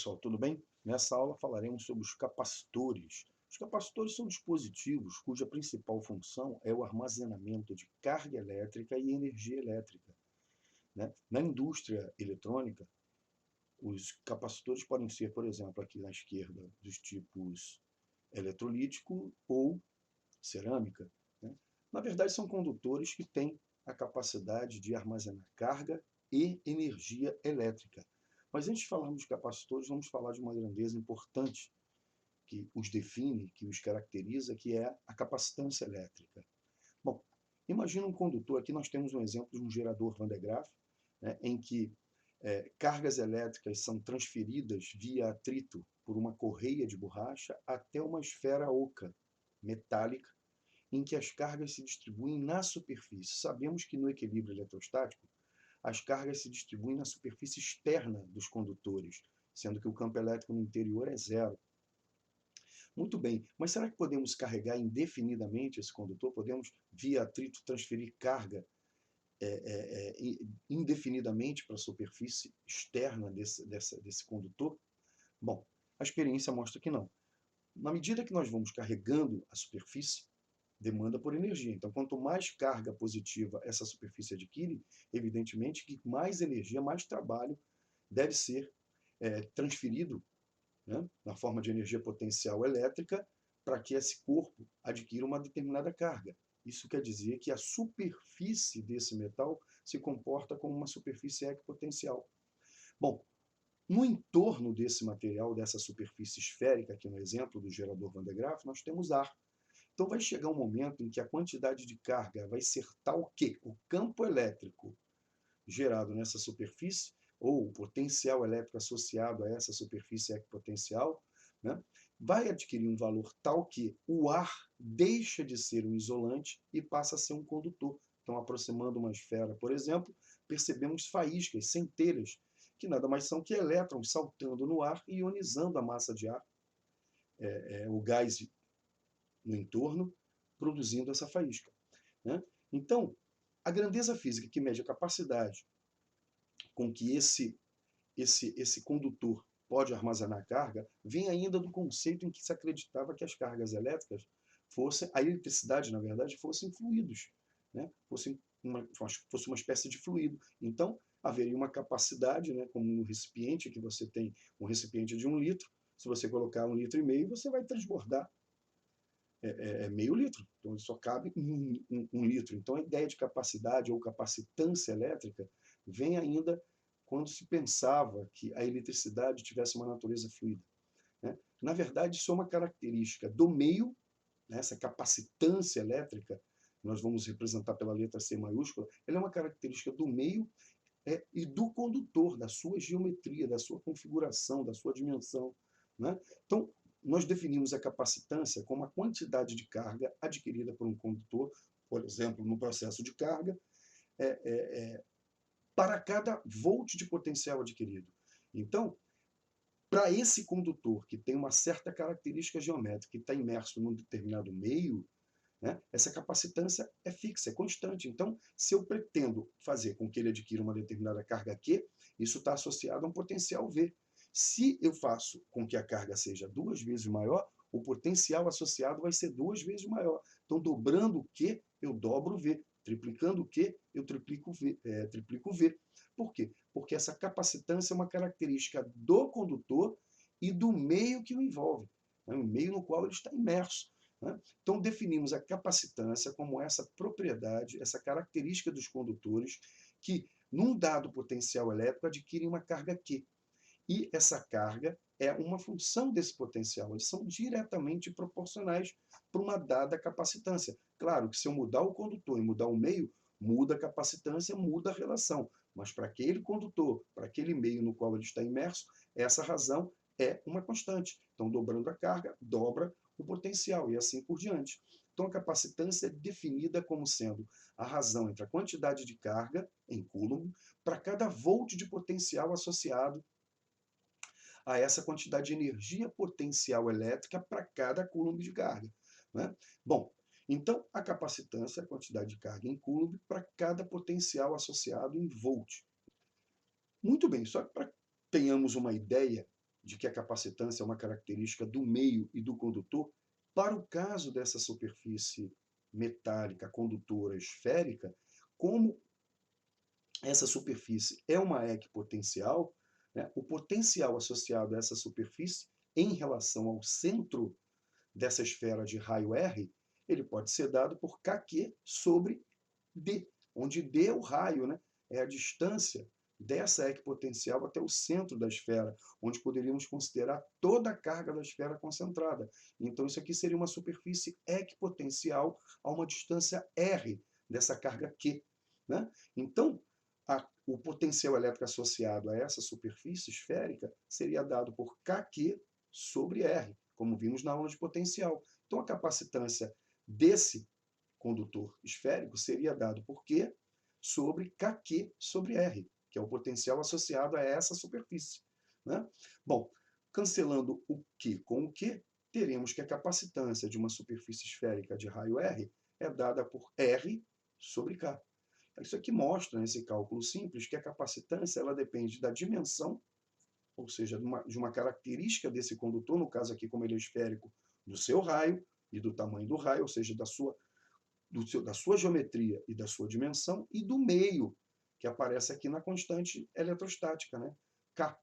pessoal, tudo bem? Nessa aula falaremos sobre os capacitores. Os capacitores são dispositivos cuja principal função é o armazenamento de carga elétrica e energia elétrica, né? Na indústria eletrônica, os capacitores podem ser, por exemplo, aqui na esquerda, dos tipos eletrolítico ou cerâmica, né? Na verdade, são condutores que têm a capacidade de armazenar carga e energia elétrica. Mas antes de falarmos de capacitores, vamos falar de uma grandeza importante que os define, que os caracteriza, que é a capacitância elétrica. Bom, imagina um condutor, aqui nós temos um exemplo de um gerador Van de Graaff, né, em que cargas elétricas são transferidas via atrito por uma correia de borracha até uma esfera oca, metálica, em que as cargas se distribuem na superfície. Sabemos que no equilíbrio eletrostático, as cargas se distribuem na superfície externa dos condutores, sendo que o campo elétrico no interior é zero. Muito bem, mas será que podemos carregar indefinidamente esse condutor? Podemos, via atrito, transferir carga indefinidamente para a superfície externa desse condutor? Bom, a experiência mostra que não. Na medida que nós vamos carregando a superfície, demanda por energia. Então, quanto mais carga positiva essa superfície adquire, evidentemente que mais energia, mais trabalho deve ser transferido, né, na forma de energia potencial elétrica para que esse corpo adquira uma determinada carga. Isso quer dizer que a superfície desse metal se comporta como uma superfície equipotencial. Bom, no entorno desse material, dessa superfície esférica, aqui no exemplo do gerador Van de Graaff, nós temos ar. Então vai chegar um momento em que a quantidade de carga vai ser tal que o campo elétrico gerado nessa superfície, ou o potencial elétrico associado a essa superfície equipotencial, né, vai adquirir um valor tal que o ar deixa de ser um isolante e passa a ser um condutor. Então, aproximando uma esfera, por exemplo, percebemos faíscas, centelhas, que nada mais são que elétrons saltando no ar e ionizando a massa de ar, o gás no entorno, produzindo essa faísca, né? Então, a grandeza física que mede a capacidade com que esse condutor pode armazenar carga vem ainda do conceito em que se acreditava que as cargas elétricas fossem, a eletricidade, na verdade, fossem fluidos, né? fosse uma espécie de fluido. Então, haveria uma capacidade, né, como no recipiente, que você tem um recipiente de 1 litro, se você colocar 1,5 litro, você vai transbordar meio litro, então só cabe um litro. Então a ideia de capacidade ou capacitância elétrica vem ainda quando se pensava que a eletricidade tivesse uma natureza fluida, né? Na verdade, isso é uma característica do meio, né, essa capacitância elétrica, nós vamos representar pela letra C maiúscula, ela é uma característica do meio e do condutor, da sua geometria, da sua configuração, da sua dimensão, né? Então, nós definimos a capacitância como a quantidade de carga adquirida por um condutor, por exemplo, no processo de carga, para cada volt de potencial adquirido. Então, para esse condutor que tem uma certa característica geométrica, que está imerso num determinado meio, né, essa capacitância é fixa, é constante. Então, se eu pretendo fazer com que ele adquira uma determinada carga Q, isso está associado a um potencial V. Se eu faço com que a carga seja 2 vezes maior, o potencial associado vai ser 2 vezes maior. Então, dobrando o Q, eu dobro o V. Triplicando o Q, eu triplico o V. Por quê? Porque essa capacitância é uma característica do condutor e do meio que o envolve, né, o meio no qual ele está imerso, né? Então, definimos a capacitância como essa propriedade, essa característica dos condutores que, num dado potencial elétrico, adquirem uma carga Q. E essa carga é uma função desse potencial. Eles são diretamente proporcionais para uma dada capacitância. Claro que se eu mudar o condutor e mudar o meio, muda a capacitância, muda a relação. Mas para aquele condutor, para aquele meio no qual ele está imerso, essa razão é uma constante. Então, dobrando a carga, dobra o potencial e assim por diante. Então, a capacitância é definida como sendo a razão entre a quantidade de carga, em coulomb, para cada volt de potencial associado a essa quantidade de energia potencial elétrica para cada coulomb de carga, né? Bom, então a capacitância é a quantidade de carga em coulomb para cada potencial associado em volt. Muito bem, só que para que tenhamos uma ideia de que a capacitância é uma característica do meio e do condutor, para o caso dessa superfície metálica condutora esférica, como essa superfície é uma equipotencial, né, o potencial associado a essa superfície em relação ao centro dessa esfera de raio R, ele pode ser dado por Kq sobre D, onde D é o raio, né? É a distância dessa equipotencial até o centro da esfera, onde poderíamos considerar toda a carga da esfera concentrada. Então, isso aqui seria uma superfície equipotencial a uma distância R dessa carga Q. Né? Então, o potencial elétrico associado a essa superfície esférica seria dado por Kq sobre R, como vimos na aula de potencial. Então, a capacitância desse condutor esférico seria dado por Q sobre Kq sobre R, que é o potencial associado a essa superfície. Né? Bom, cancelando o Q com o Q, teremos que a capacitância de uma superfície esférica de raio R é dada por R sobre K. Isso aqui mostra, nesse cálculo simples, que a capacitância ela depende da dimensão, ou seja, de uma característica desse condutor, no caso aqui, como ele é esférico, do seu raio e do tamanho do raio, ou seja, da sua geometria e da sua dimensão, e do meio, que aparece aqui na constante eletrostática, né? K.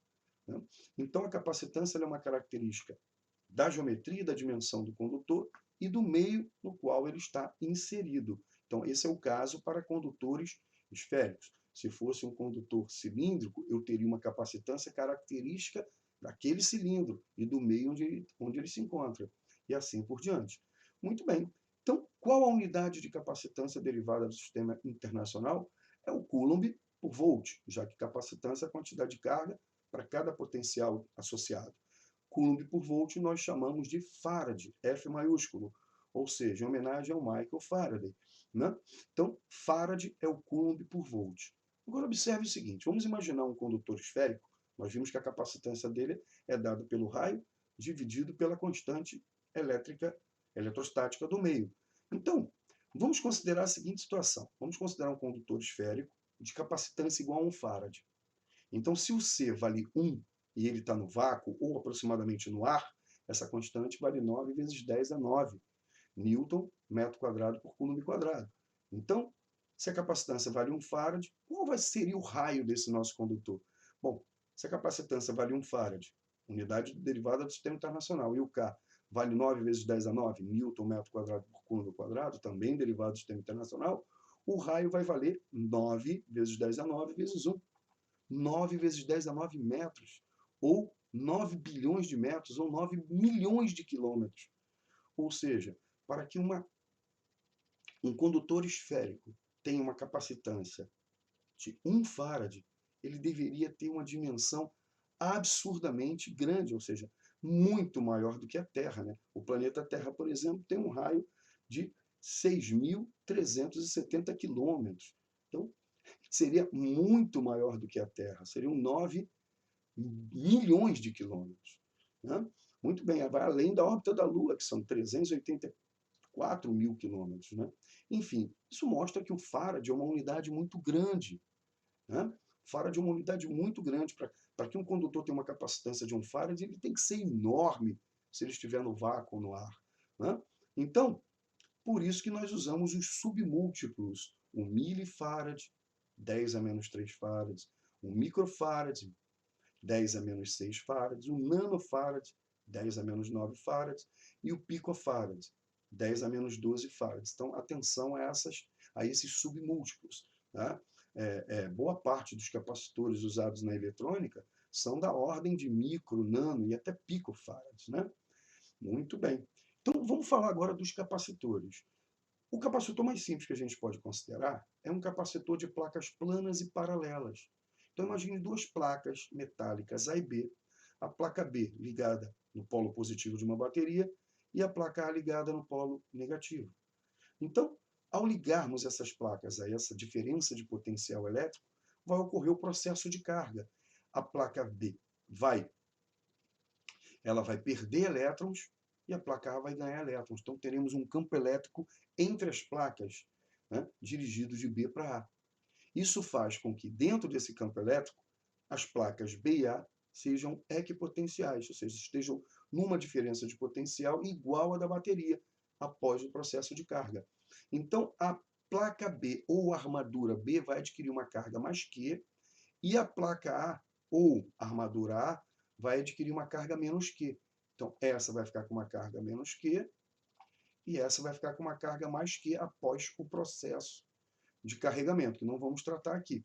Né? Então, a capacitância é uma característica da geometria e da dimensão do condutor e do meio no qual ele está inserido. Então, esse é o caso para condutores esféricos. Se fosse um condutor cilíndrico, eu teria uma capacitância característica daquele cilindro e do meio onde ele se encontra, e assim por diante. Muito bem. Então, qual a unidade de capacitância derivada do sistema internacional? É o Coulomb por volt, já que capacitância é a quantidade de carga para cada potencial associado. Coulomb por volt nós chamamos de Farad, F maiúsculo, ou seja, em homenagem ao Michael Faraday. Né? Então, Farad é o Coulomb por volt. Agora, observe o seguinte, vamos imaginar um condutor esférico, nós vimos que a capacitância dele é dada pelo raio dividido pela constante eletrostática do meio. Então, vamos considerar a seguinte situação. Vamos considerar um condutor esférico de capacitância igual a 1 farad. Então, se o C vale 1 e ele está no vácuo, ou aproximadamente no ar, essa constante vale 9 vezes 10 a 9 Newton, metro quadrado por Coulomb quadrado. Então, se a capacitância vale 1 farad, qual seria o raio desse nosso condutor? Bom, se a capacitância vale 1 farad, unidade derivada do sistema internacional, e o K vale 9 vezes 10 a 9 Newton, metro quadrado por Coulomb quadrado, também derivado do sistema internacional, o raio vai valer 9 vezes 10 a 9 vezes 1. 9 vezes 10 a 9 metros, ou 9 bilhões de metros, ou 9 milhões de quilômetros. Ou seja, para que um condutor esférico tenha uma capacitância de 1 farad, ele deveria ter uma dimensão absurdamente grande, ou seja, muito maior do que a Terra. Né? O planeta Terra, por exemplo, tem um raio de 6.370 quilômetros. Então, seria muito maior do que a Terra, seriam 9 milhões de quilômetros. Né? Muito bem, vai além da órbita da Lua, que são 384 mil quilômetros. Né? Enfim, isso mostra que o Farad é uma unidade muito grande. Né? Farad é uma unidade muito grande. Para que um condutor tenha uma capacitância de 1 farad, ele tem que ser enorme se ele estiver no vácuo ou no ar. Né? Então, por isso que nós usamos os submúltiplos. O milifarad, 10 a menos 3 farads. O microfarad, 10 a menos 6 farads. O nanofarad, 10 a menos 9 farads. E o picofarad, 10 a menos 12 farads. Então, atenção a esses submúltiplos. Tá? Boa parte dos capacitores usados na eletrônica são da ordem de micro, nano e até picofarads. Né? Muito bem. Então, vamos falar agora dos capacitores. O capacitor mais simples que a gente pode considerar é um capacitor de placas planas e paralelas. Então, imagine duas placas metálicas A e B. A placa B ligada no polo positivo de uma bateria e a placa A ligada no polo negativo. Então, ao ligarmos essas placas a essa diferença de potencial elétrico, vai ocorrer o processo de carga. A placa B ela vai perder elétrons e a placa A vai ganhar elétrons. Então, teremos um campo elétrico entre as placas, né, dirigido de B para A. Isso faz com que, dentro desse campo elétrico, as placas B e A sejam equipotenciais, ou seja, estejam numa diferença de potencial igual à da bateria após o processo de carga. Então, a placa B ou a armadura B vai adquirir uma carga mais Q, e a placa A ou a armadura A vai adquirir uma carga menos Q. Então, essa vai ficar com uma carga menos Q, e essa vai ficar com uma carga mais Q após o processo de carregamento, que não vamos tratar aqui.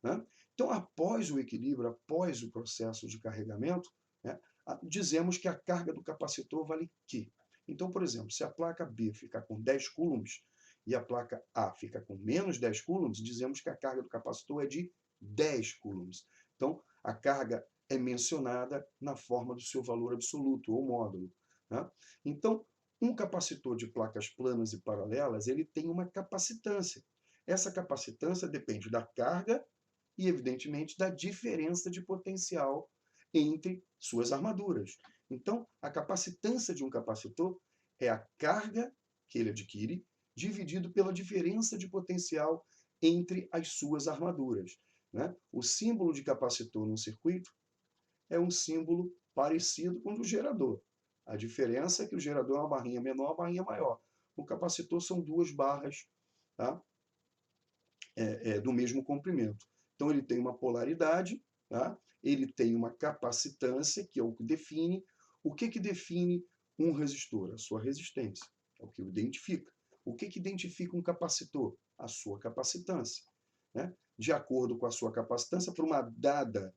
Né? Então, após o equilíbrio, após o processo de carregamento, né, dizemos que a carga do capacitor vale Q. Então, por exemplo, se a placa B ficar com 10 coulombs e a placa A fica com menos 10 coulombs, dizemos que a carga do capacitor é de 10 coulombs. Então, a carga é mencionada na forma do seu valor absoluto, ou módulo. Né? Então, um capacitor de placas planas e paralelas, ele tem uma capacitância. Essa capacitância depende da carga e, evidentemente, da diferença de potencial entre suas armaduras. Então, a capacitância de um capacitor é a carga que ele adquire dividido pela diferença de potencial entre as suas armaduras. Né? O símbolo de capacitor no circuito é um símbolo parecido com o do gerador. A diferença é que o gerador é uma barrinha menor, uma barrinha maior. O capacitor são duas barras, tá? Do mesmo comprimento. Então, ele tem uma polaridade, tá? Ele tem uma capacitância, que é o que define. O que define um resistor? A sua resistência. É o que o identifica. O que identifica um capacitor? A sua capacitância. Né? De acordo com a sua capacitância, para uma dada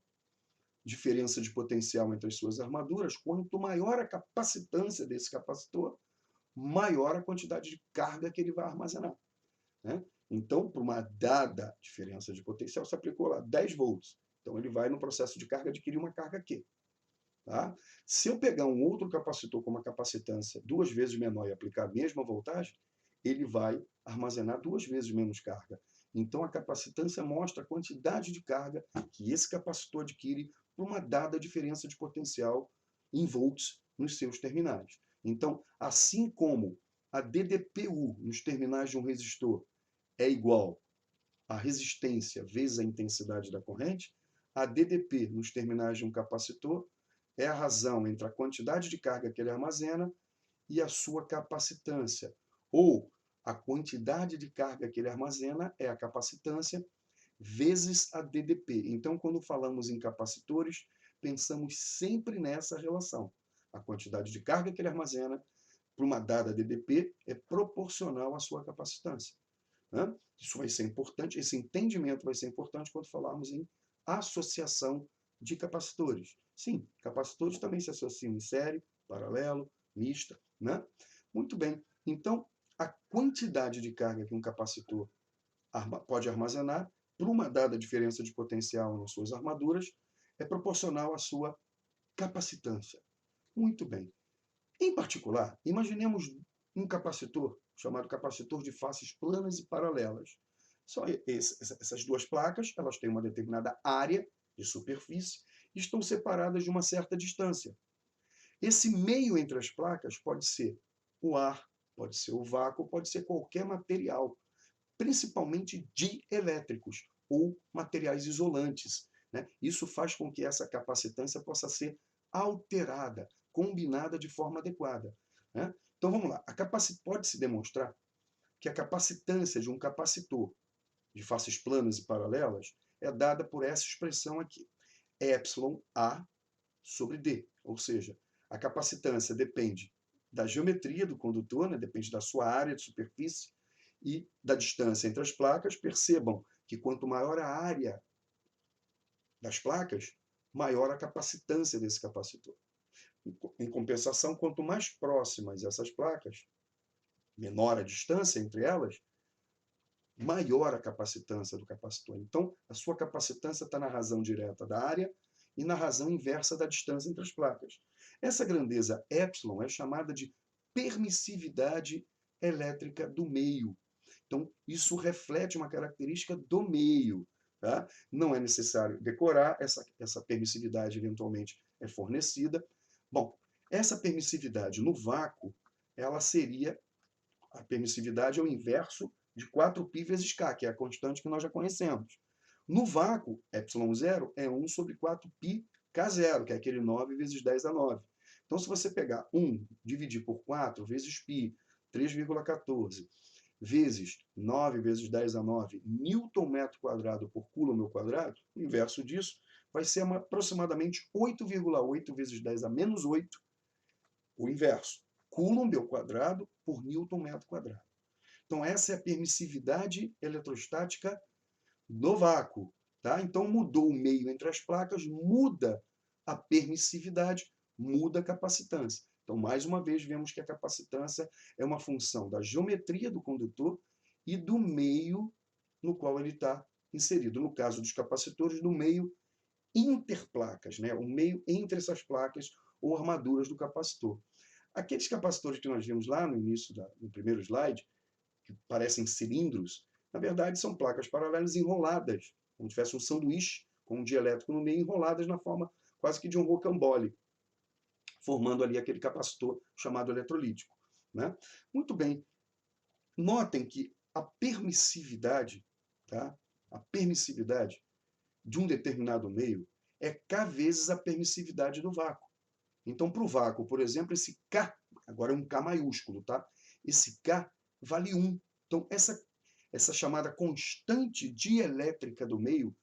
diferença de potencial entre as suas armaduras, quanto maior a capacitância desse capacitor, maior a quantidade de carga que ele vai armazenar. Né? Então, para uma dada diferença de potencial, se aplicou lá 10 volts. Então, ele vai, no processo de carga, adquirir uma carga Q. Tá? Se eu pegar um outro capacitor com uma capacitância 2 vezes menor e aplicar a mesma voltagem, ele vai armazenar 2 vezes menos carga. Então, a capacitância mostra a quantidade de carga que esse capacitor adquire por uma dada diferença de potencial em volts nos seus terminais. Então, assim como a DDPU nos terminais de um resistor é igual a resistência vezes a intensidade da corrente, a DDP nos terminais de um capacitor é a razão entre a quantidade de carga que ele armazena e a sua capacitância. Ou a quantidade de carga que ele armazena é a capacitância vezes a DDP. Então, quando falamos em capacitores, pensamos sempre nessa relação. A quantidade de carga que ele armazena para uma dada DDP é proporcional à sua capacitância. Né? Isso vai ser importante, esse entendimento vai ser importante quando falarmos em associação de capacitores. Sim, capacitores também se associam em série, paralelo, mista. Né? Muito bem. Então, a quantidade de carga que um capacitor pode armazenar por uma dada diferença de potencial nas suas armaduras é proporcional à sua capacitância. Muito bem. Em particular, imaginemos um capacitor chamado capacitor de faces planas e paralelas. Só essas duas placas, elas têm uma determinada área de superfície e estão separadas de uma certa distância. Esse meio entre as placas pode ser o ar, pode ser o vácuo, pode ser qualquer material, principalmente dielétricos ou materiais isolantes. Né? Isso faz com que essa capacitância possa ser alterada, combinada de forma adequada. Né? Então vamos lá, pode-se demonstrar que a capacitância de um capacitor de faces planas e paralelas é dada por essa expressão aqui, εA sobre D, ou seja, a capacitância depende da geometria do condutor, né? Depende da sua área de superfície e da distância entre as placas. Percebam que quanto maior a área das placas, maior a capacitância desse capacitor. Em compensação, quanto mais próximas essas placas, menor a distância entre elas, maior a capacitância do capacitor. Então, a sua capacitância está na razão direta da área e na razão inversa da distância entre as placas. Essa grandeza epsilon é chamada de permissividade elétrica do meio. Então, isso reflete uma característica do meio. Tá? Não é necessário decorar, essa permissividade eventualmente é fornecida. Bom, essa permissividade no vácuo, ela seria, a permissividade é o inverso de 4π vezes K, que é a constante que nós já conhecemos. No vácuo, ε0 é 1 sobre 4π K0, que é aquele 9 vezes 10 a 9. Então, se você pegar 1, dividir por 4, vezes π, 3,14, vezes 9 vezes 10 a 9, Newton metro quadrado por Coulomb ao quadrado, o inverso disso vai ser aproximadamente 8,8 vezes 10 a menos 8, o inverso, Coulomb ao quadrado por Newton metro quadrado. Então, essa é a permissividade eletrostática do vácuo. Tá? Então, mudou o meio entre as placas, muda a permissividade, muda a capacitância. Então, mais uma vez, vemos que a capacitância é uma função da geometria do condutor e do meio no qual ele está inserido. No caso dos capacitores, do meio interplacas, né? O meio entre essas placas ou armaduras do capacitor. Aqueles capacitores que nós vimos lá no início, no primeiro slide, que parecem cilindros, na verdade são placas paralelas enroladas, como se tivesse um sanduíche com um dielétrico no meio, enroladas na forma quase que de um rocambole, formando ali aquele capacitor chamado eletrolítico. Né? Muito bem. Notem que a permissividade, tá? A permissividade de um determinado meio é K vezes a permissividade do vácuo. Então, para o vácuo, por exemplo, esse K, agora é um K maiúsculo, tá? Esse K vale 1. Então, essa chamada constante dielétrica do meio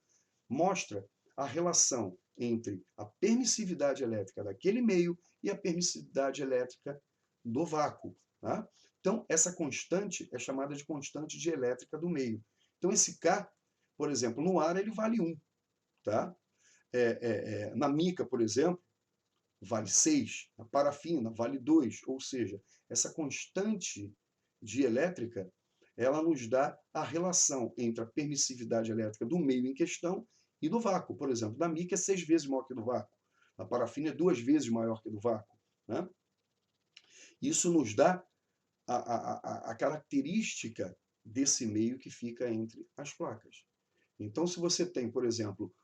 mostra a relação entre a permissividade elétrica daquele meio e a permissividade elétrica do vácuo. Tá? Então, essa constante é chamada de constante dielétrica do meio. Então, esse K, por exemplo, no ar ele vale 1. Tá? Na mica, por exemplo, vale 6, a parafina vale 2, ou seja, essa constante dielétrica, ela nos dá a relação entre a permissividade elétrica do meio em questão e do vácuo. Por exemplo, da mica é 6 vezes maior que do vácuo, a parafina é 2 vezes maior que do vácuo. Né? Isso nos dá a característica desse meio que fica entre as placas. Então, se você tem, por exemplo,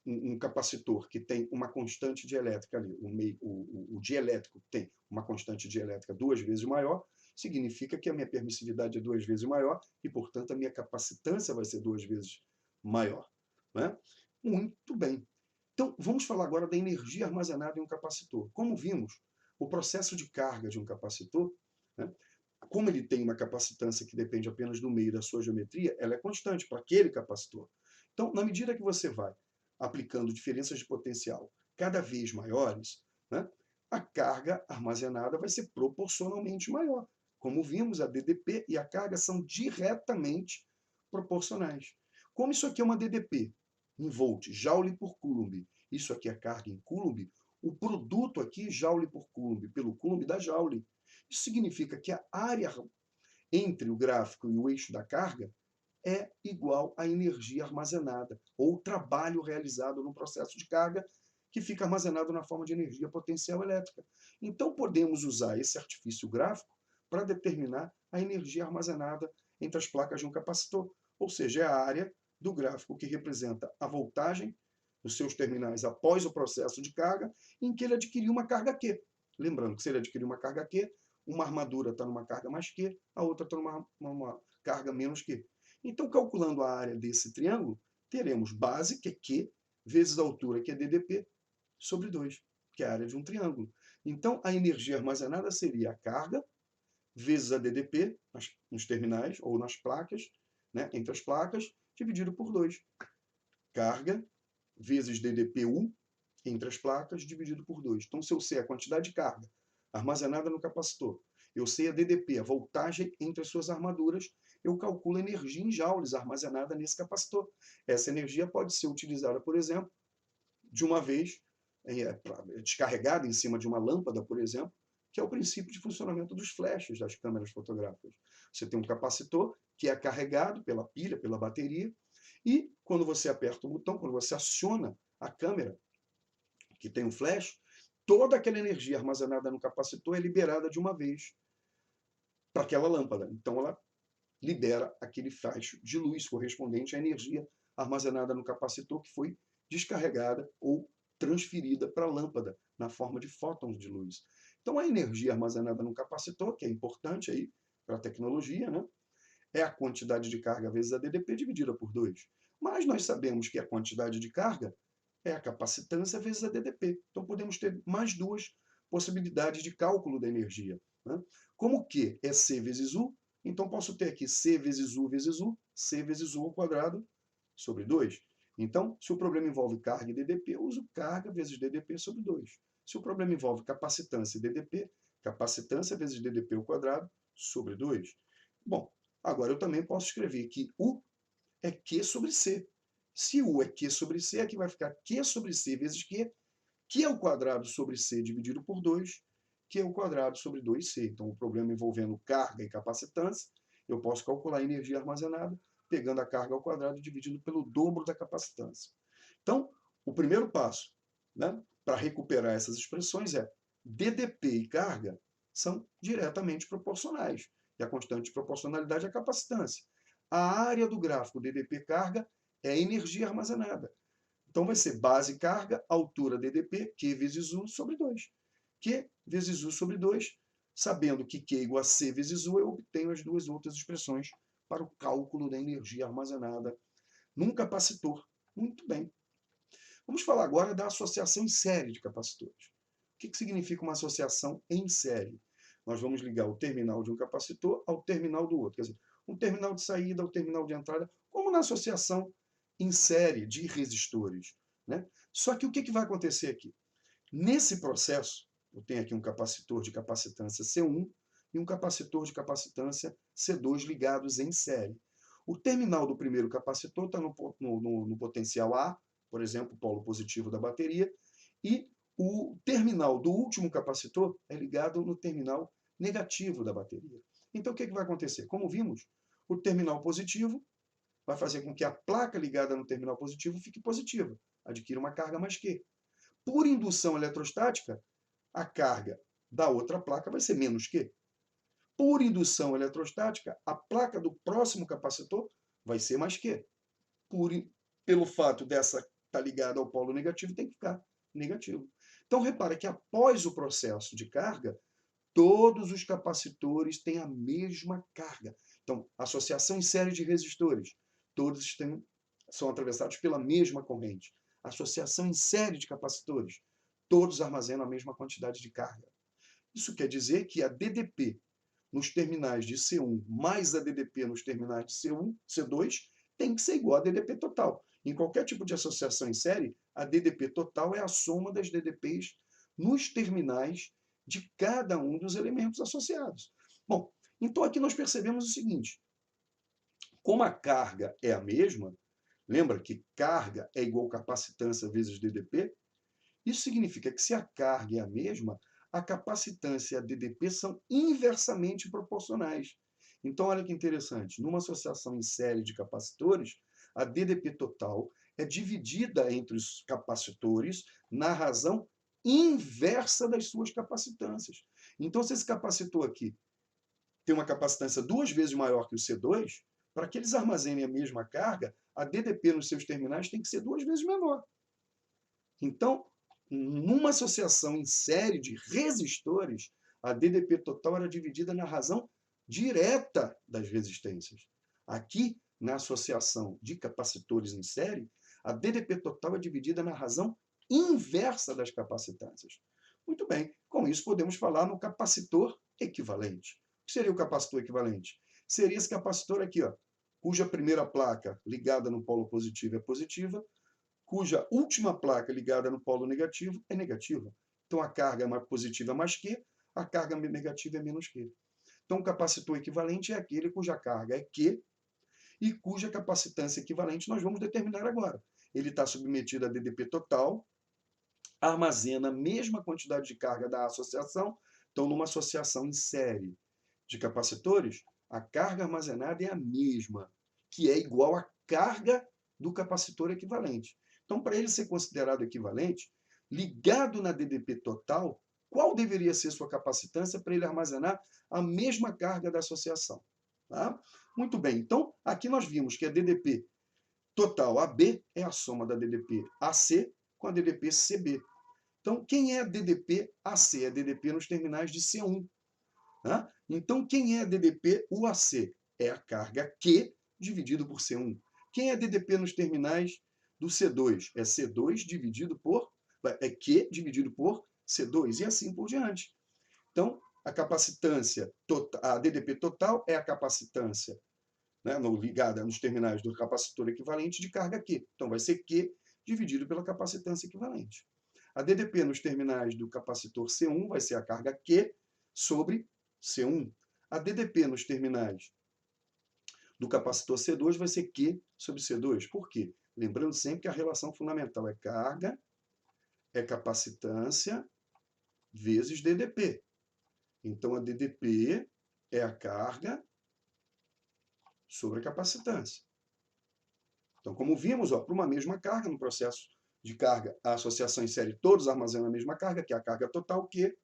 um capacitor que tem uma constante dielétrica ali, o dielétrico tem uma constante dielétrica 2 vezes maior, significa que a minha permissividade é 2 vezes maior e, portanto, a minha capacitância vai ser 2 vezes maior. Né? Muito bem. Então, vamos falar agora da energia armazenada em um capacitor. Como vimos, o processo de carga de um capacitor, né, como ele tem uma capacitância que depende apenas do meio da sua geometria, ela é constante para aquele capacitor. Então, na medida que você vai aplicando diferenças de potencial cada vez maiores, né, a carga armazenada vai ser proporcionalmente maior. Como vimos, a DDP e a carga são diretamente proporcionais. Como isso aqui é uma DDP, em volt, Joule por Coulomb, isso aqui é carga em Coulomb, o produto aqui, Joule por Coulomb, pelo Coulomb dá Joule. Isso significa que a área entre o gráfico e o eixo da carga é igual à energia armazenada, ou o trabalho realizado no processo de carga, que fica armazenado na forma de energia potencial elétrica. Então, podemos usar esse artifício gráfico para determinar a energia armazenada entre as placas de um capacitor, ou seja, é a área do gráfico que representa a voltagem dos seus terminais após o processo de carga, em que ele adquiriu uma carga Q. Lembrando que se ele adquirir uma carga Q, uma armadura está numa carga mais Q, a outra está numa carga menos Q. Então, calculando a área desse triângulo, teremos base, que é Q, vezes a altura, que é DDP, sobre 2, que é a área de um triângulo. Então, a energia armazenada seria a carga vezes a DDP, nos terminais ou nas placas, né, entre as placas, dividido por 2. Carga vezes DDPU entre as placas, dividido por 2. Então, se eu sei a quantidade de carga armazenada no capacitor, eu sei a DDP, a voltagem entre as suas armaduras, eu calculo a energia em joules armazenada nesse capacitor. Essa energia pode ser utilizada, por exemplo, de uma vez, descarregada em cima de uma lâmpada, por exemplo, que é o princípio de funcionamento dos flashes das câmeras fotográficas. Você tem um capacitor que é carregado pela pilha, pela bateria, e quando você aperta o botão, quando você aciona a câmera, que tem um flash, toda aquela energia armazenada no capacitor é liberada de uma vez para aquela lâmpada. Então, ela libera aquele faixa de luz correspondente à energia armazenada no capacitor que foi descarregada ou transferida para a lâmpada na forma de fótons de luz. Então, a energia armazenada no capacitor, que é importante aí para a tecnologia, né, é a quantidade de carga vezes a DDP dividida por 2. Mas nós sabemos que a quantidade de carga é a capacitância vezes a DDP. Então, podemos ter mais duas possibilidades de cálculo da energia, né? Como Q é C vezes U, então posso ter aqui C vezes U, C vezes U ao quadrado sobre 2. Então, se o problema envolve carga e DDP, eu uso carga vezes DDP sobre 2. Se o problema envolve capacitância e DDP, capacitância vezes DDP ao quadrado sobre 2. Bom, agora eu também posso escrever que U é Q sobre C. Se U é Q sobre C, aqui vai ficar Q sobre C vezes Q ao quadrado sobre C dividido por 2, Q ao quadrado sobre 2C. Então, o problema envolvendo carga e capacitância, eu posso calcular a energia armazenada pegando a carga ao quadrado e dividindo pelo dobro da capacitância. Então, o primeiro passo, né, para recuperar essas expressões é DDP e carga são diretamente proporcionais. E a constante de proporcionalidade é a capacitância. A área do gráfico DDP-carga é a energia armazenada. Então, vai ser base carga, altura DDP, Q vezes U sobre 2. Q vezes U sobre 2. Sabendo que Q é igual a C vezes U, eu obtenho as duas outras expressões para o cálculo da energia armazenada num capacitor. Muito bem. Vamos falar agora da associação em série de capacitores. O que significa uma associação em série? Nós vamos ligar o terminal de um capacitor ao terminal do outro. Quer dizer, um terminal de saída ao terminal de entrada, como na associação em série de resistores, né? Só que o que vai acontecer aqui? Nesse processo, eu tenho aqui um capacitor de capacitância C1 e um capacitor de capacitância C2 ligados em série. O terminal do primeiro capacitor está no potencial A, por exemplo, o polo positivo da bateria, e o terminal do último capacitor é ligado no terminal negativo da bateria. Então, o que vai acontecer? Como vimos, o terminal positivo vai fazer com que a placa ligada no terminal positivo fique positiva, adquira uma carga mais Q. Por indução eletrostática, a carga da outra placa vai ser menos Q. Por indução eletrostática, a placa do próximo capacitor vai ser mais Q. Pelo fato dessa estar ligada ao polo negativo, tem que ficar negativo. Então, repara que após o processo de carga, todos os capacitores têm a mesma carga. Então, associação em série de resistores, todos são atravessados pela mesma corrente. Associação em série de capacitores, todos armazenam a mesma quantidade de carga. Isso quer dizer que a DDP nos terminais de C1 mais a DDP nos terminais de C1, C2 tem que ser igual a DDP total. Em qualquer tipo de associação em série, a DDP total é a soma das DDPs nos terminais de cada um dos elementos associados. Bom, então aqui nós percebemos o seguinte: como a carga é a mesma, lembra que carga é igual capacitância vezes DDP? Isso significa que se a carga é a mesma, a capacitância e a DDP são inversamente proporcionais. Então, olha que interessante, numa associação em série de capacitores, a DDP total é dividida entre os capacitores na razão inversa das suas capacitâncias. Então, se esse capacitor aqui tem uma capacitância 2 vezes maior que o C2, para que eles armazenem a mesma carga, a DDP nos seus terminais tem que ser 2 vezes menor. Então, numa associação em série de resistores, a DDP total era dividida na razão direta das resistências. Aqui, na associação de capacitores em série, a DDP total é dividida na razão inversa das capacitâncias. Muito bem, com isso podemos falar no capacitor equivalente. O que seria o capacitor equivalente? Seria esse capacitor aqui, ó, cuja primeira placa ligada no polo positivo é positiva, cuja última placa ligada no polo negativo é negativa. Então, a carga positiva é mais Q, a carga negativa é menos Q. Então, o capacitor equivalente é aquele cuja carga é Q e cuja capacitância equivalente nós vamos determinar agora. Ele está submetido a DDP total, armazena a mesma quantidade de carga da associação. Então, numa associação em série de capacitores, a carga armazenada é a mesma, que é igual à carga do capacitor equivalente. Então, para ele ser considerado equivalente, ligado na DDP total, qual deveria ser sua capacitância para ele armazenar a mesma carga da associação? Tá? Muito bem, então aqui nós vimos que a DDP total AB é a soma da DDP AC com a DDP CB. Então, quem é a DDP AC? É a DDP nos terminais de C1. Tá? Então, quem é a DDP UAC? É a carga Q dividido por C1. Quem é a DDP nos terminais do C2 é C2 dividido por, é Q dividido por C2, e assim por diante. Então, a capacitância, a DDP total é a capacitância, né, ligada nos terminais do capacitor equivalente de carga Q. Então, vai ser Q dividido pela capacitância equivalente. A DDP nos terminais do capacitor C1 vai ser a carga Q sobre C1. A DDP nos terminais do capacitor C2 vai ser Q sobre C2. Por quê? Lembrando sempre que a relação fundamental é carga, é capacitância, vezes DDP. Então, a DDP é a carga sobre a capacitância. Então, como vimos, para uma mesma carga, no processo de carga, a associação em série, todos armazenam a mesma carga, que é a carga total Q.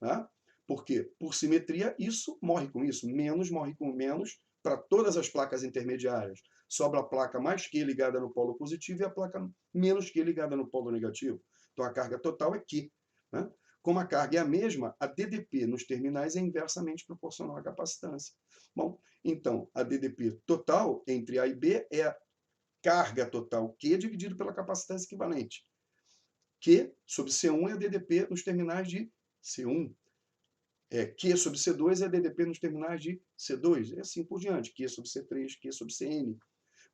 Né? Porque, por simetria, isso morre com isso, menos morre com menos para todas as placas intermediárias. Sobra a placa mais Q ligada no polo positivo e a placa menos Q ligada no polo negativo. Então, a carga total é Q. Né? Como a carga é a mesma, a DDP nos terminais é inversamente proporcional à capacitância. Bom, então, a DDP total entre A e B é a carga total Q dividido pela capacitância equivalente. Q sobre C1 é a DDP nos terminais de C1. Q sobre C2 é a DDP nos terminais de C2. E assim por diante. Q sobre C3, Q sobre Cn.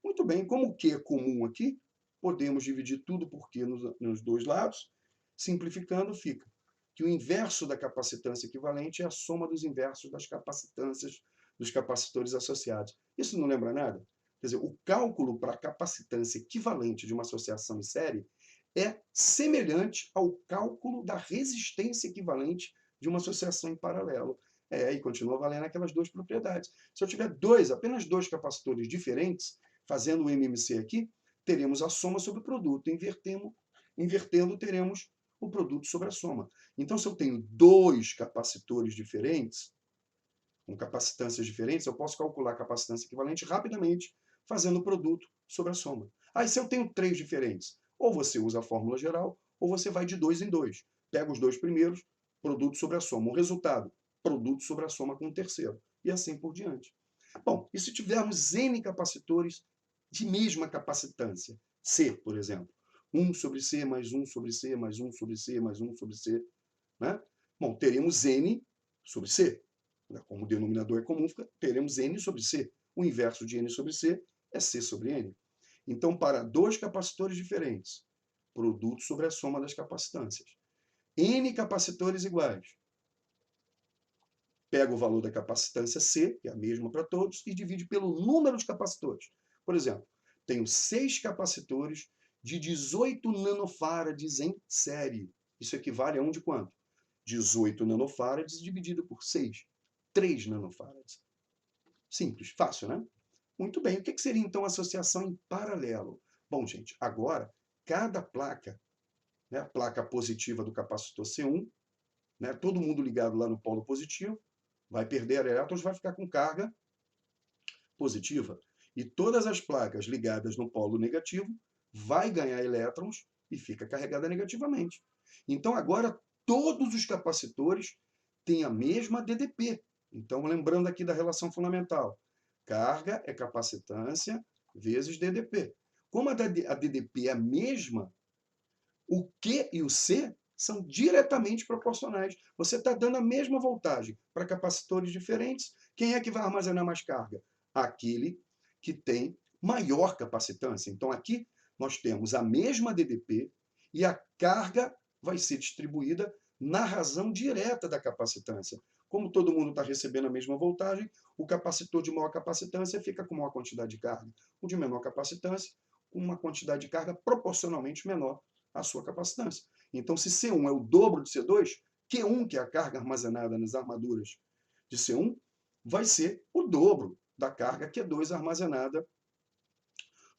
Muito bem, como o Q é comum aqui, podemos dividir tudo por Q nos dois lados. Simplificando, fica que o inverso da capacitância equivalente é a soma dos inversos das capacitâncias dos capacitores associados. Isso não lembra nada? Quer dizer, o cálculo para a capacitância equivalente de uma associação em série é semelhante ao cálculo da resistência equivalente de uma associação em paralelo. E continua valendo aquelas duas propriedades. Se eu tiver apenas dois capacitores diferentes, fazendo o MMC aqui, teremos a soma sobre o produto. Invertendo, teremos o produto sobre a soma. Então, se eu tenho dois capacitores diferentes, com capacitâncias diferentes, eu posso calcular a capacitância equivalente rapidamente, fazendo o produto sobre a soma. Aí, se eu tenho três diferentes, ou você usa a fórmula geral, ou você vai de 2 em 2. Pega os dois primeiros, produto sobre a soma. O resultado, produto sobre a soma com o terceiro. E assim por diante. Bom, e se tivermos N capacitores de mesma capacitância? C, por exemplo. 1 sobre C mais 1 sobre C mais 1 sobre C mais 1 sobre C. Né? Bom, teremos N sobre C. Como o denominador é comum, teremos N sobre C. O inverso de N sobre C é C sobre N. Então, para dois capacitores diferentes, produto sobre a soma das capacitâncias. N capacitores iguais. Pega o valor da capacitância C, que é a mesma para todos, e divide pelo número de capacitores. Por exemplo, tenho 6 capacitores de 18 nanofarads em série. Isso equivale a um de quanto? 18 nanofarads dividido por 6. 3 nanofarads. Simples, fácil, né? Muito bem. O que seria, então, associação em paralelo? Bom, gente, agora, cada placa, né, a placa positiva do capacitor C1, né, todo mundo ligado lá no polo positivo, vai perder elétrons, vai ficar com carga positiva. E todas as placas ligadas no polo negativo vai ganhar elétrons e fica carregada negativamente. Então, agora, todos os capacitores têm a mesma DDP. Então, lembrando aqui da relação fundamental. Carga é capacitância vezes DDP. Como a DDP é a mesma, o Q e o C são diretamente proporcionais. Você está dando a mesma voltagem para capacitores diferentes. Quem é que vai armazenar mais carga? Aquele que tem maior capacitância. Então, aqui nós temos a mesma DDP e a carga vai ser distribuída na razão direta da capacitância. Como todo mundo está recebendo a mesma voltagem, o capacitor de maior capacitância fica com maior quantidade de carga. O de menor capacitância, com uma quantidade de carga proporcionalmente menor à sua capacitância. Então, se C1 é o dobro de C2, Q1, que é a carga armazenada nas armaduras de C1, vai ser o dobro da carga Q2 armazenada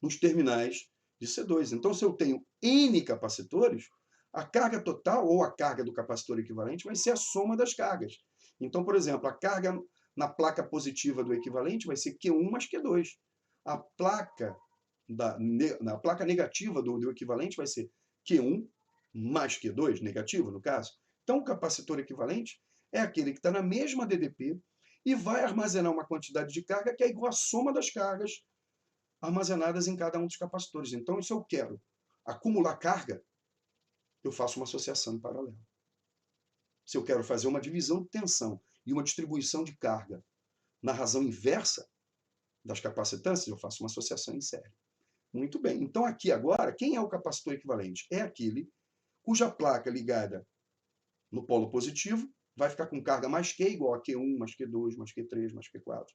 nos terminais de C2. Então, se eu tenho N capacitores, a carga total, ou a carga do capacitor equivalente, vai ser a soma das cargas. Então, por exemplo, a carga na placa positiva do equivalente vai ser Q1 mais Q2. A placa na placa negativa do equivalente vai ser Q1 mais Q2, negativo no caso. Então, o capacitor equivalente é aquele que está na mesma DDP e vai armazenar uma quantidade de carga que é igual à soma das cargas armazenadas em cada um dos capacitores. Então, se eu quero acumular carga, eu faço uma associação em paralelo. Se eu quero fazer uma divisão de tensão e uma distribuição de carga na razão inversa das capacitâncias, eu faço uma associação em série. Muito bem. Então, aqui agora, quem é o capacitor equivalente? É aquele cuja placa ligada no polo positivo vai ficar com carga mais Q igual a Q1, mais Q2, mais Q3, mais Q4.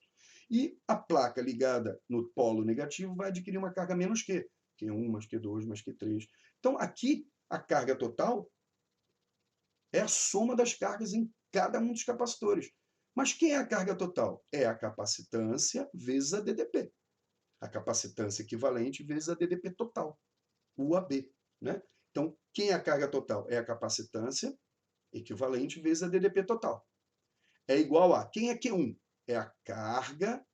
E a placa ligada no polo negativo vai adquirir uma carga menos Q. Q1, mais Q2, mais Q3. Então, aqui, a carga total é a soma das cargas em cada um dos capacitores. Mas quem é a carga total? É a capacitância vezes a DDP. A capacitância equivalente vezes a DDP total, UAB. Né? Então, quem é a carga total? É a capacitância equivalente vezes a DDP total. É igual a, quem é Q1? É a carga,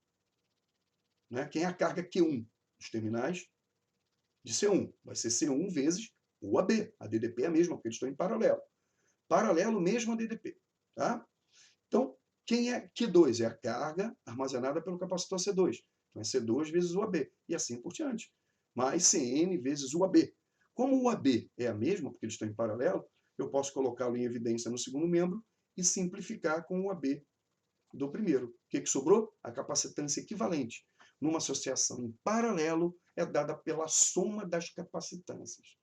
né? Quem é a carga Q1? Os terminais de C1. Vai ser C1 vezes UAB. A DDP é a mesma, porque eles estão em paralelo. Paralelo mesmo a DDP. Tá? Então, quem é Q2? É a carga armazenada pelo capacitor C2. Então, é C2 vezes UAB. E assim por diante. Mais CN vezes UAB. Como o UAB é a mesma, porque eles estão em paralelo, eu posso colocá-lo em evidência no segundo membro e simplificar com o UAB do primeiro. O que sobrou? A capacitância equivalente. Numa associação em paralelo, é dada pela soma das capacitâncias.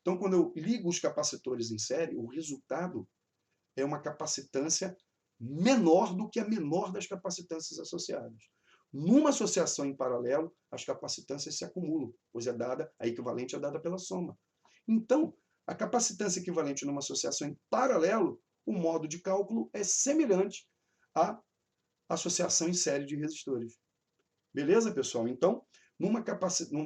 Então, quando eu ligo os capacitores em série, o resultado é uma capacitância menor do que a menor das capacitâncias associadas. Numa associação em paralelo, as capacitâncias se acumulam, pois a equivalente é dada pela soma. Então, a capacitância equivalente numa associação em paralelo, o modo de cálculo é semelhante à associação em série de resistores. Beleza, pessoal? Então, numa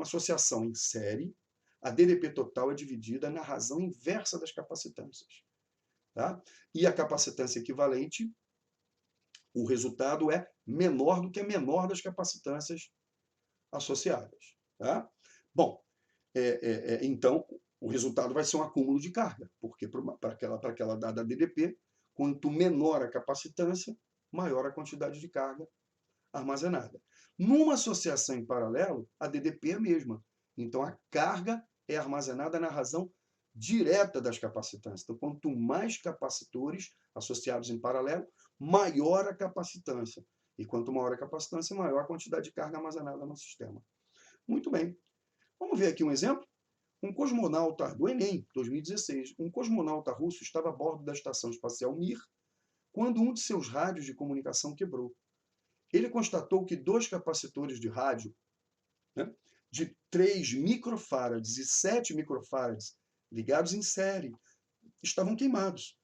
associação em série, a DDP total é dividida na razão inversa das capacitâncias. Tá? E a capacitância equivalente, o resultado é menor do que a menor das capacitâncias associadas. Tá? Bom, então, o resultado vai ser um acúmulo de carga, porque para aquela dada DDP, quanto menor a capacitância, maior a quantidade de carga armazenada. Numa associação em paralelo, a DDP é a mesma. Então, a carga é armazenada na razão direta das capacitâncias. Então, quanto mais capacitores associados em paralelo, maior a capacitância. E quanto maior a capacitância, maior a quantidade de carga armazenada no sistema. Muito bem. Vamos ver aqui um exemplo? Um cosmonauta do Enem, 2016, um cosmonauta russo estava a bordo da estação espacial Mir quando um de seus rádios de comunicação quebrou. Ele constatou que 2 capacitores de rádio, né, de 3 microfarads e 7 microfarads, ligados em série, estavam queimados.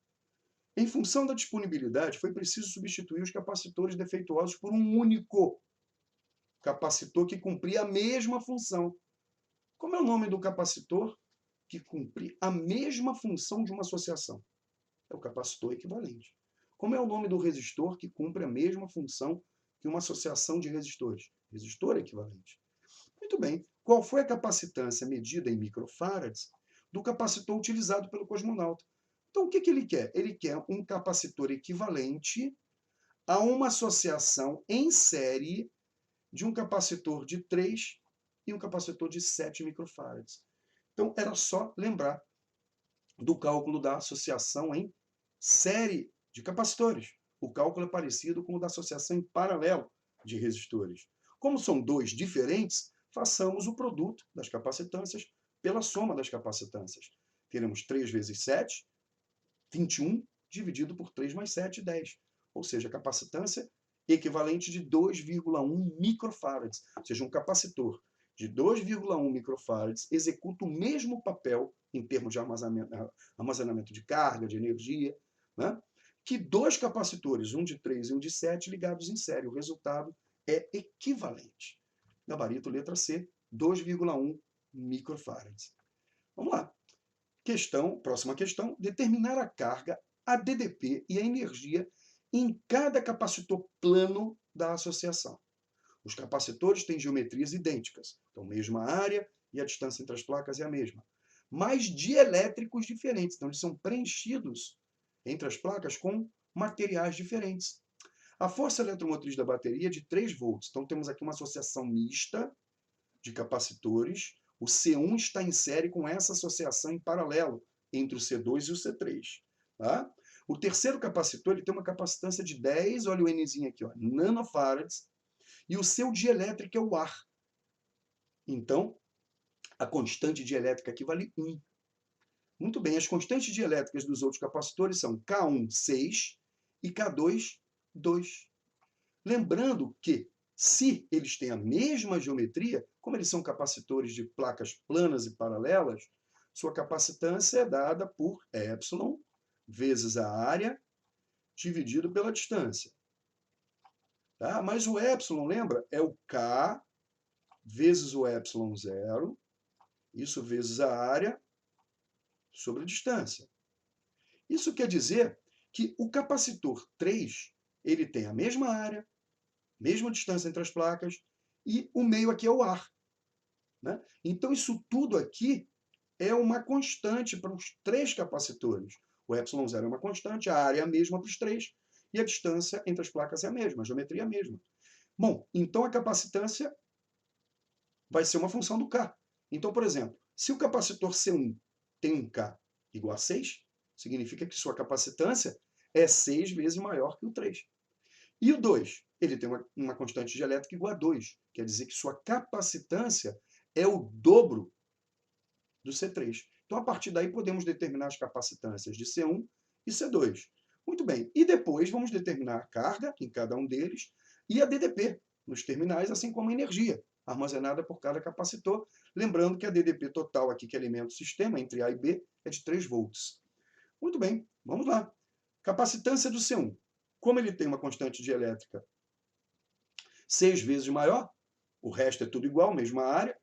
Em função da disponibilidade, foi preciso substituir os capacitores defeituosos por um único capacitor que cumpria a mesma função. Como é o nome do capacitor que cumpre a mesma função de uma associação? É o capacitor equivalente. Como é o nome do resistor que cumpre a mesma função que uma associação de resistores? Resistor equivalente. Muito bem. Qual foi a capacitância medida em microfarads do capacitor utilizado pelo cosmonauta? Então, o que ele quer? Ele quer um capacitor equivalente a uma associação em série de um capacitor de 3 e um capacitor de 7 microfarads. Então, era só lembrar do cálculo da associação em série de capacitores. O cálculo é parecido com o da associação em paralelo de resistores. Como são 2 diferentes, façamos o produto das capacitâncias pela soma das capacitâncias. Teremos 3 vezes 7, 21, dividido por 3 mais 7, 10. Ou seja, a capacitância equivalente de 2,1 microfarads. Ou seja, um capacitor de 2,1 microfarads executa o mesmo papel em termos de armazenamento de carga, de energia, né, que 2 capacitores, um de 3 e um de 7, ligados em série. O resultado é equivalente. Gabarito letra C, 2,1 microfarads. Vamos lá. Próxima questão. Determinar a carga, a DDP e a energia em cada capacitor plano da associação. Os capacitores têm geometrias idênticas, então mesma área e a distância entre as placas é a mesma, mas dielétricos diferentes, então eles são preenchidos entre as placas com materiais diferentes. A força eletromotriz da bateria é de 3 volts, então temos aqui uma associação mista de capacitores, o C1 está em série com essa associação em paralelo entre o C2 e o C3. Tá? O terceiro capacitor ele tem uma capacitância de 10, olha o Nzinho aqui, ó, nanofarads, e o seu dielétrico é o ar. Então, a constante dielétrica aqui vale 1. Muito bem, as constantes dielétricas dos outros capacitores são K1, 6 e K2, 2. Lembrando que, se eles têm a mesma geometria, como eles são capacitores de placas planas e paralelas, sua capacitância é dada por epsilon vezes a área dividido pela distância. Tá? Mas o epsilon, lembra? É o K vezes o epsilon zero, isso vezes a área sobre a distância. Isso quer dizer que o capacitor 3 ele tem a mesma área, mesma distância entre as placas, e o meio aqui é o ar. Né? Então, isso tudo aqui é uma constante para os 3 capacitores. O epsilon zero é uma constante, a área é a mesma para os 3, e a distância entre as placas é a mesma, a geometria é a mesma. Bom, então a capacitância vai ser uma função do K. Então, por exemplo, se o capacitor C1 tem um K igual a 6, significa que sua capacitância é 6 vezes maior que o 3. E o 2, ele tem uma constante dielétrica igual a 2. Quer dizer que sua capacitância é o dobro do C3. Então, a partir daí, podemos determinar as capacitâncias de C1 e C2. Muito bem. E depois vamos determinar a carga em cada um deles e a DDP nos terminais, assim como a energia armazenada por cada capacitor. Lembrando que a DDP total aqui que alimenta o sistema, entre A e B, é de 3 volts. Muito bem, vamos lá. Capacitância do C1. Como ele tem uma constante dielétrica 6 vezes maior, o resto é tudo igual, mesma área,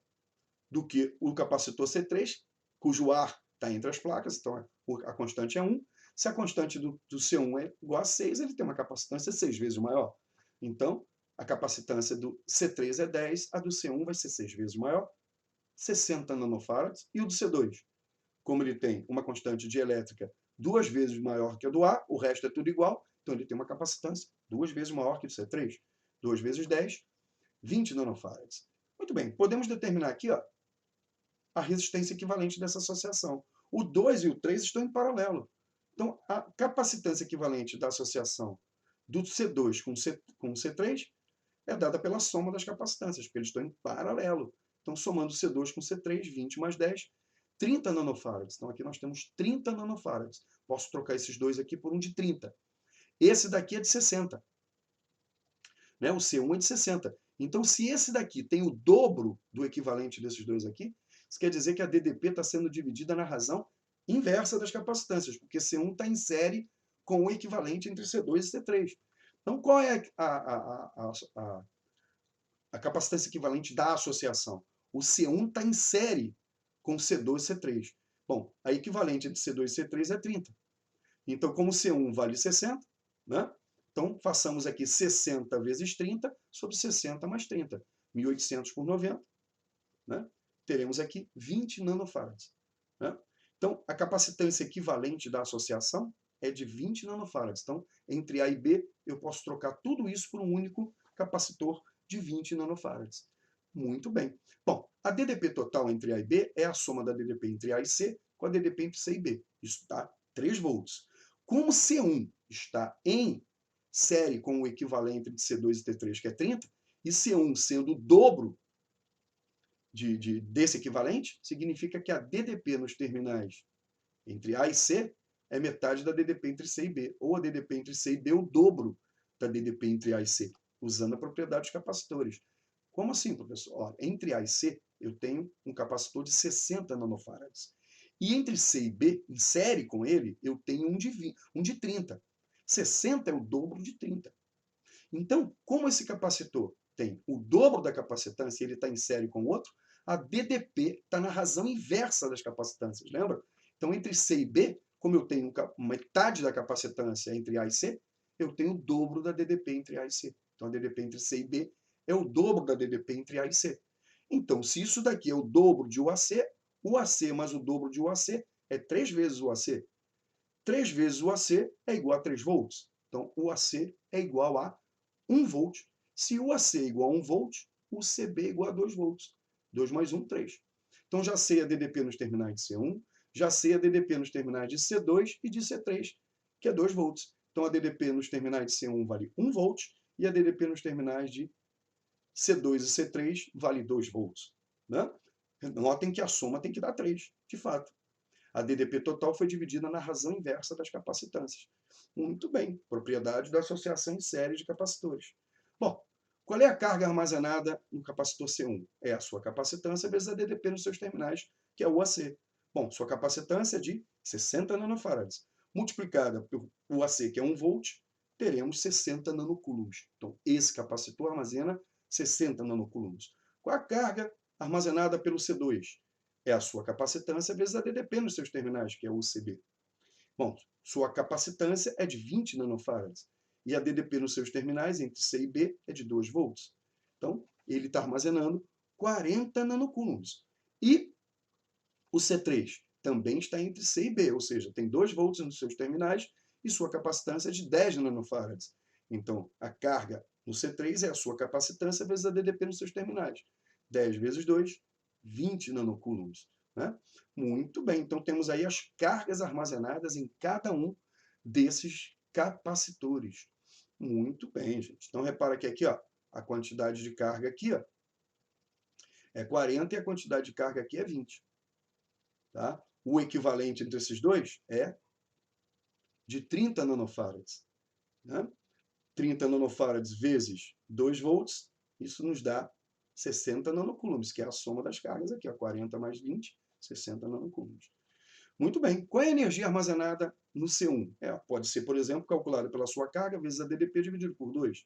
do que o capacitor C3, cujo ar está entre as placas, então a constante é 1. Se a constante do C1 é igual a 6, ele tem uma capacitância 6 vezes maior. Então, a capacitância do C3 é 10, a do C1 vai ser 6 vezes maior, 60 nanofarads, e o do C2, como ele tem uma constante dielétrica 2 vezes maior que a do A, o resto é tudo igual, então ele tem uma capacitância 2 vezes maior que o do C3. 2 vezes 10, 20 nanofarads. Muito bem, podemos determinar aqui ó, a resistência equivalente dessa associação. O 2 e o 3 estão em paralelo. Então, a capacitância equivalente da associação do C2 com o C3 é dada pela soma das capacitâncias, porque eles estão em paralelo. Então, somando C2 com C3, 20 mais 10, 30 nanofarads. Então, aqui nós temos 30 nanofarads. Posso trocar esses dois aqui por um de 30. Esse daqui é de 60. Né? O C1 é de 60. Então, se esse daqui tem o dobro do equivalente desses dois aqui, isso quer dizer que a DDP está sendo dividida na razão inversa das capacitâncias, porque C1 está em série com o equivalente entre C2 e C3. Então, qual é a capacitância equivalente da associação? O C1 está em série com C2 e C3. Bom, a equivalente entre C2 e C3 é 30. Então, como C1 vale 60, né? Então, façamos aqui 60 vezes 30 sobre 60 mais 30. 1.800 por 90. Né? Teremos aqui 20 nanofarads. Né? Então, a capacitância equivalente da associação é de 20 nanofarads. Então, entre A e B, eu posso trocar tudo isso por um único capacitor de 20 nanofarads. Muito bem. Bom, a DDP total entre A e B é a soma da DDP entre A e C com a DDP entre C e B. Isso dá 3 volts. Como C1 está em série com o equivalente de C2 e T3, que é 30, e C1 sendo o dobro desse equivalente, significa que a DDP nos terminais entre A e C é metade da DDP entre C e B, ou a DDP entre C e B é o dobro da DDP entre A e C, usando a propriedade dos capacitores. Como assim, professor? Ó, entre A e C, eu tenho um capacitor de 60 nanofarads. E entre C e B, em série com ele, eu tenho um de 30. 60 é o dobro de 30. Então, como esse capacitor tem o dobro da capacitância e ele está em série com o outro, a DDP está na razão inversa das capacitâncias, lembra? Então, entre C e B, como eu tenho metade da capacitância entre A e C, eu tenho o dobro da DDP entre A e C. Então, a DDP entre C e B é o dobro da DDP entre A e C. Então, se isso daqui é o dobro de UAC mais o dobro de UAC é 3 vezes o UAC. 3 vezes o AC é igual a 3 volts. Então, o AC é igual a 1 volt. Se o AC é igual a 1 volt, o CB é igual a 2 volts. 2 mais 1, 3. Então já sei a DDP nos terminais de C1, já sei a DDP nos terminais de C2 e de C3, que é 2 volts. Então a DDP nos terminais de C1 vale 1 volt e a DDP nos terminais de C2 e C3 vale 2 volts. Né? Notem que a soma tem que dar 3, de fato. A DDP total foi dividida na razão inversa das capacitâncias. Muito bem, propriedade da associação em série de capacitores. Bom, qual é a carga armazenada no capacitor C1? É a sua capacitância vezes a DDP nos seus terminais, que é o UAC. Bom, sua capacitância é de 60 nanofarads. Multiplicada pelo UAC, que é 1 volt, teremos 60 nanocoulombs. Então, esse capacitor armazena 60 nanocoulombs. Qual a carga armazenada pelo C2? É a sua capacitância vezes a DDP nos seus terminais, que é o UCB. Bom, sua capacitância é de 20 nanofarads. E a DDP nos seus terminais, entre C e B, é de 2 volts. Então, ele está armazenando 40 nanocoulombs. E o C3 também está entre C e B, ou seja, tem 2 volts nos seus terminais e sua capacitância é de 10 nanofarads. Então, a carga no C3 é a sua capacitância vezes a DDP nos seus terminais. 10 vezes 2, 20 nanocoulombs. Né? Muito bem, então temos aí as cargas armazenadas em cada um desses capacitores. Muito bem, gente. Então, repara que aqui, ó, a quantidade de carga aqui, ó, é 40 e a quantidade de carga aqui é 20. Tá? O equivalente entre esses dois é de 30 nanofarads. Né? 30 nanofarads vezes 2 volts, isso nos dá 60 nanocoulombs, que é a soma das cargas aqui, ó, 40 mais 20, 60 nanocoulombs. Muito bem. Qual é a energia armazenada no C1? Pode ser, por exemplo, calculada pela sua carga vezes a DDP dividido por 2.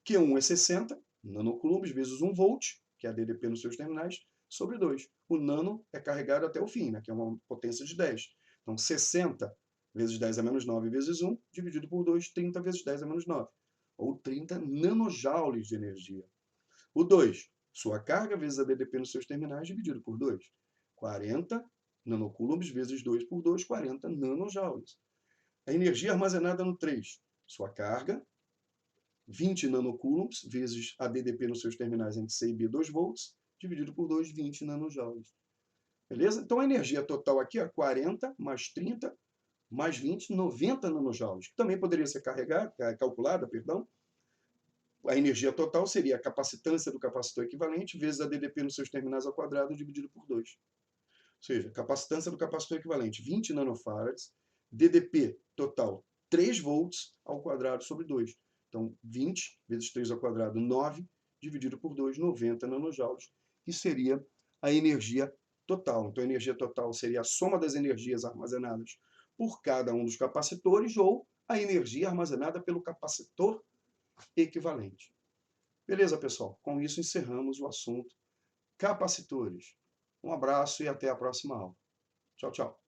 Q1 é 60 nanocoulombs vezes 1 volt, que é a DDP nos seus terminais, sobre 2. O nano é carregado até o fim, né, que é uma potência de 10. Então, 60 vezes 10 a menos 9 vezes 1, dividido por 2, 30 vezes 10 a menos 9. Ou 30 nanojoules de energia. O 2, sua carga vezes a DDP nos seus terminais, dividido por 2. 40 nanocoulombs vezes 2 por 2, 40 nanojoules. A energia armazenada no 3, sua carga, 20 nanocoulombs vezes a DDP nos seus terminais entre C e B, 2 volts, dividido por 2, 20 nanojoules. Beleza? Então a energia total aqui é 40 mais 30 mais 20, 90 nanojoules, que também poderia ser calculada, perdão. A energia total seria a capacitância do capacitor equivalente vezes a DDP nos seus terminais ao quadrado dividido por 2. Ou seja, capacitância do capacitor equivalente 20 nanofarads, DDP total 3 volts ao quadrado sobre 2. Então, 20 vezes 3 ao quadrado, 9, dividido por 2, 90 nanojoules, que seria a energia total. Então, a energia total seria a soma das energias armazenadas por cada um dos capacitores ou a energia armazenada pelo capacitor equivalente. Beleza, pessoal? Com isso, encerramos o assunto capacitores. Um abraço e até a próxima aula. Tchau, tchau.